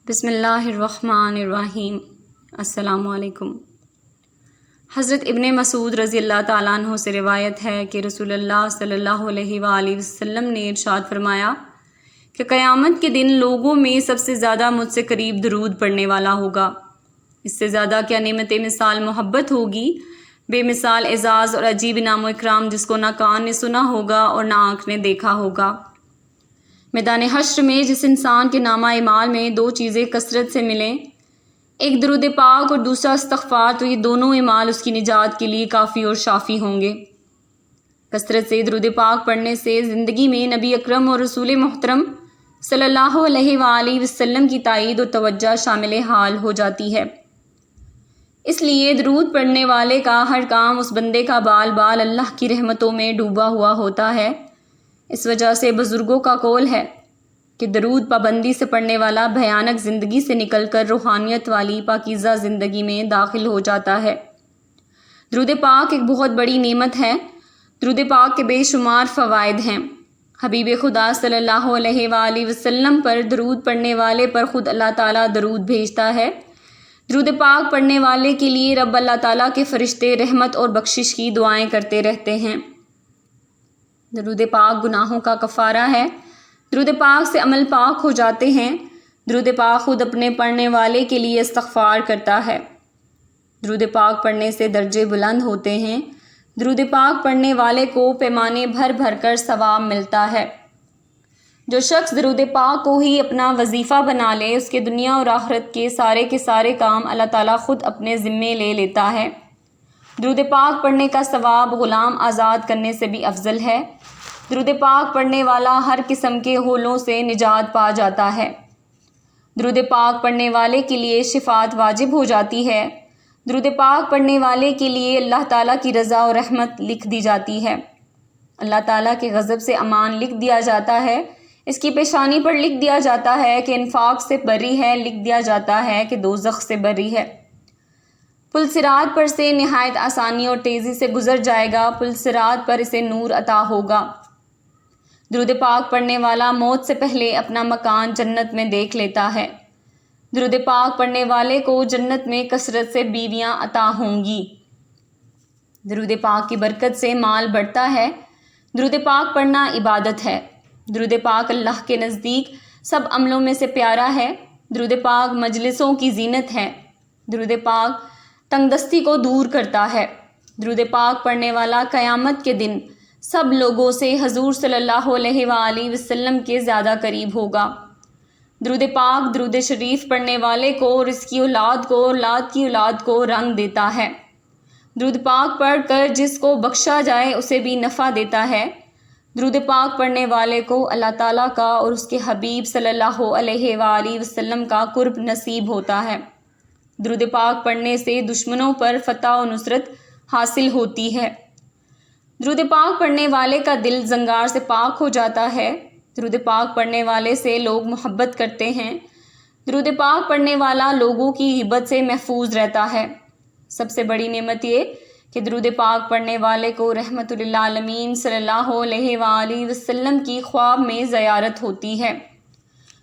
بسم اللہ الرحمن الرحیم۔ السلام علیکم۔ حضرت ابن مسعود رضی اللہ تعالیٰ عنہ سے روایت ہے کہ رسول اللہ صلی اللہ علیہ وآلہ وسلم نے ارشاد فرمایا کہ قیامت کے دن لوگوں میں سب سے زیادہ مجھ سے قریب درود پڑھنے والا ہوگا۔ اس سے زیادہ کیا نعمت مثال محبت ہوگی، بے مثال اعزاز اور عجیب انعام و اکرام جس کو نہ کان نے سنا ہوگا اور نہ آنکھ نے دیکھا ہوگا۔ میدان حشر میں جس انسان کے نامہ اعمال میں دو چیزیں کثرت سے ملیں، ایک درود پاک اور دوسرا استغفار، تو یہ دونوں اعمال اس کی نجات کے لیے کافی اور شافی ہوں گے۔ کثرت سے درود پاک پڑھنے سے زندگی میں نبی اکرم اور رسول محترم صلی اللہ علیہ وآلہ وسلم کی تائید اور توجہ شامل حال ہو جاتی ہے۔ اس لیے درود پڑھنے والے کا ہر کام اس بندے کا بال بال اللہ کی رحمتوں میں ڈوبا ہوا ہوتا ہے۔ اس وجہ سے بزرگوں کا قول ہے کہ درود پابندی سے پڑھنے والا بھیانک زندگی سے نکل کر روحانیت والی پاکیزہ زندگی میں داخل ہو جاتا ہے۔ درود پاک ایک بہت بڑی نعمت ہے۔ درود پاک کے بے شمار فوائد ہیں۔ حبیب خدا صلی اللہ علیہ وآلہ وسلم پر درود پڑھنے والے پر خود اللہ تعالیٰ درود بھیجتا ہے۔ درود پاک پڑھنے والے کے لیے رب اللہ تعالیٰ کے فرشتے رحمت اور بخشش کی دعائیں کرتے رہتے ہیں۔ درود پاک گناہوں کا کفارہ ہے۔ درود پاک سے عمل پاک ہو جاتے ہیں۔ درود پاک خود اپنے پڑھنے والے کے لیے استغفار کرتا ہے۔ درود پاک پڑھنے سے درجے بلند ہوتے ہیں۔ درود پاک پڑھنے والے کو پیمانے بھر بھر کر ثواب ملتا ہے۔ جو شخص درود پاک کو ہی اپنا وظیفہ بنا لے، اس کے دنیا اور آخرت کے سارے کام اللہ تعالیٰ خود اپنے ذمے لے لیتا ہے۔ درود پاک پڑھنے کا ثواب غلام آزاد کرنے سے بھی افضل ہے۔ درود پاک پڑھنے والا ہر قسم کے ہولوں سے نجات پا جاتا ہے۔ درود پاک پڑھنے والے کے لیے شفاعت واجب ہو جاتی ہے۔ درود پاک پڑھنے والے کے لیے اللہ تعالیٰ کی رضا اور رحمت لکھ دی جاتی ہے۔ اللہ تعالیٰ کے غضب سے امان لکھ دیا جاتا ہے۔ اس کی پیشانی پر لکھ دیا جاتا ہے کہ انفاق سے بری ہے، لکھ دیا جاتا ہے کہ دوزخ سے بری ہے۔ پل صراط پر سے نہایت آسانی اور تیزی سے گزر جائے گا۔ پل صراط پر اسے نور عطا ہوگا۔ درود پاک پڑھنے والا موت سے پہلے اپنا مکان جنت میں دیکھ لیتا ہے۔ درود پاک پڑھنے والے کو جنت میں کثرت سے بیویاں عطا ہوں گی۔ درود پاک کی برکت سے مال بڑھتا ہے۔ درود پاک پڑھنا عبادت ہے۔ درود پاک اللہ کے نزدیک سب عملوں میں سے پیارا ہے۔ درود پاک مجلسوں کی زینت ہے۔ درود پاک تنگ دستی کو دور کرتا ہے۔ درود پاک پڑھنے والا قیامت کے دن سب لوگوں سے حضور صلی اللہ علیہ وآلہ وسلم کے زیادہ قریب ہوگا۔ درود پاک درود شریف پڑھنے والے کو اور اس کی اولاد کو، اولاد کی اولاد کو رنگ دیتا ہے۔ درود پاک پڑھ کر جس کو بخشا جائے اسے بھی نفع دیتا ہے۔ درود پاک پڑھنے والے کو اللہ تعالیٰ کا اور اس کے حبیب صلی اللہ علیہ وآلہ وسلم کا قرب نصیب ہوتا ہے۔ درود پاک پڑھنے سے دشمنوں پر فتح و نصرت حاصل ہوتی ہے۔ درود پاک پڑھنے والے کا دل زنگار سے پاک ہو جاتا ہے۔ درود پاک پڑھنے والے سے لوگ محبت کرتے ہیں۔ درود پاک پڑھنے والا لوگوں کی غیبت سے محفوظ رہتا ہے۔ سب سے بڑی نعمت یہ کہ درود پاک پڑھنے والے کو رحمت للعالمین صلی اللہ علیہ وآلہ وسلم کی خواب میں زیارت ہوتی ہے۔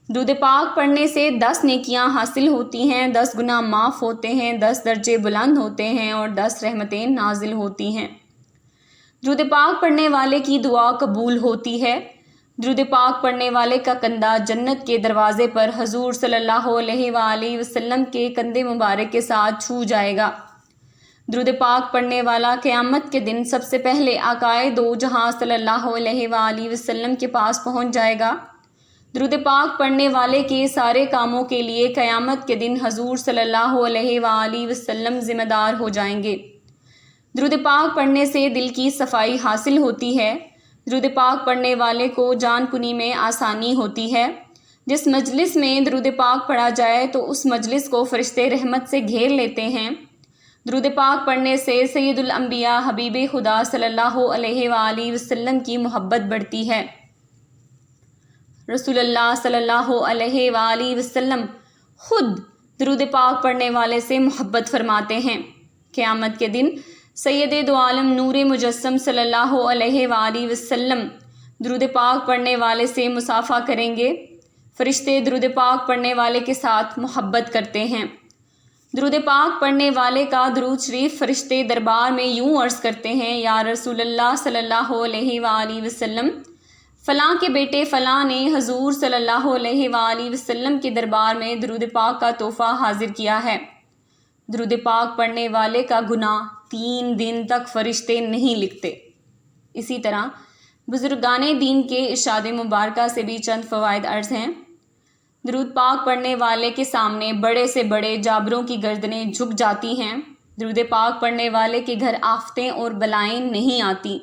درود پاک پڑھنے سے 10 نیکیاں حاصل ہوتی ہیں، 10 گناہ معاف ہوتے ہیں، 10 درجے بلند ہوتے ہیں اور 10 رحمتیں نازل ہوتی ہیں۔ درود پاک پڑھنے والے کی دعا قبول ہوتی ہے۔ درود پاک پڑھنے والے کا کندھا جنت کے دروازے پر حضور صلی اللہ علیہ وآلہ وسلم کے کندھے مبارک کے ساتھ چھو جائے گا۔ درود پاک پڑھنے والا قیامت کے دن سب سے پہلے آقائے دو جہاں صلی اللہ علیہ وآلہ وسلم کے پاس پہنچ جائے گا۔ درود پاک پڑھنے والے کے سارے کاموں کے لیے قیامت کے دن حضور صلی اللہ علیہ وآلہ وسلم ذمہ دار ہو جائیں گے۔ درود پاک پڑھنے سے دل کی صفائی حاصل ہوتی ہے۔ درود پاک پڑھنے والے کو جان کنی میں آسانی ہوتی ہے۔ جس مجلس میں درود پاک پڑھا جائے تو اس مجلس کو فرشتے رحمت سے گھیر لیتے ہیں۔ درود پاک پڑھنے سے سید الانبیاء حبیب خدا صلی اللہ علیہ وآلہ وسلم کی محبت بڑھتی ہے۔ رسول اللہ صلی اللہ علیہ وآلہ وسلم خود درود پاک پڑھنے والے سے محبت فرماتے ہیں۔ قیامت کے دن سید دو عالم نور مجسم صلی اللہ علیہ وآلہ وسلم درود پاک پڑھنے والے سے مصافحہ کریں گے۔ فرشتے درود پاک پڑھنے والے کے ساتھ محبت کرتے ہیں۔ درود پاک پڑھنے والے کا درود شریف فرشتے دربار میں یوں عرض کرتے ہیں، یا رسول اللہ صلی اللہ علیہ وآلہ وسلم، فلاں کے بیٹے فلاں نے حضور صلی اللہ علیہ وآلہ وسلم کے دربار میں درود پاک کا تحفہ حاضر کیا ہے۔ درود پاک پڑھنے والے کا گناہ 3 دن تک فرشتے نہیں لکھتے۔ اسی طرح بزرگان دین کے ارشاد مبارکہ سے بھی چند فوائد عرض ہیں۔ درود پاک پڑھنے والے کے سامنے بڑے سے بڑے جابروں کی گردنیں جھک جاتی ہیں۔ درود پاک پڑھنے والے کے گھر آفتیں اور بلائیں نہیں آتی۔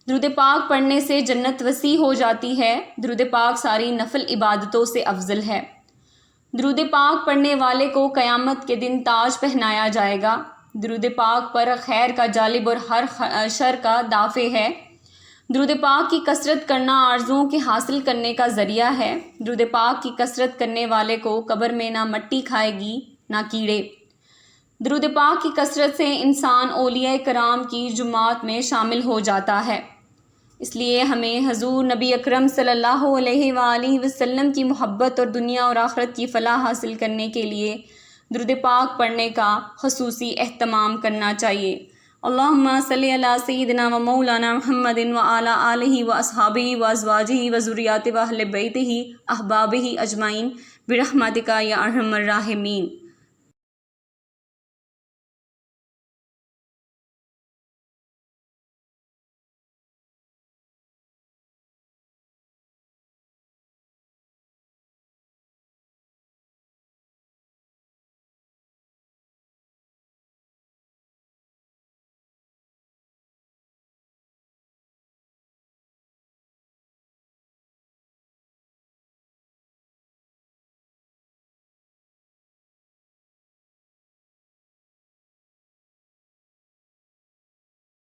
درود پاک پڑھنے سے جنت وسیع ہو جاتی ہے۔ درود پاک ساری نفل عبادتوں سے افضل ہے۔ درود پاک پڑھنے والے کو قیامت کے دن تاج پہنایا جائے گا۔ درود پاک پر خیر کا جالب اور ہر شر کا دافع ہے۔ درود پاک کی کثرت کرنا آرزوؤں کے حاصل کرنے کا ذریعہ ہے۔ درود پاک کی کثرت کرنے والے کو قبر میں نہ مٹی کھائے گی نہ کیڑے۔ درود پاک کی کثرت سے انسان اولیاء کرام کی جماعت میں شامل ہو جاتا ہے۔ اس لیے ہمیں حضور نبی اکرم صلی اللہ علیہ وآلہ وسلم کی محبت اور دنیا اور آخرت کی فلاح حاصل کرنے کے لیے درود پاک پڑھنے کا خصوصی اہتمام کرنا چاہیے۔ اللہم صلی علی سیدنا و مولانا محمد وعلی آلہ و اصحابہ و ازواجہ و ذریاتہ و اہل بیتہ احبابہ اجمعین برحمتک یا ارحم الراحمین۔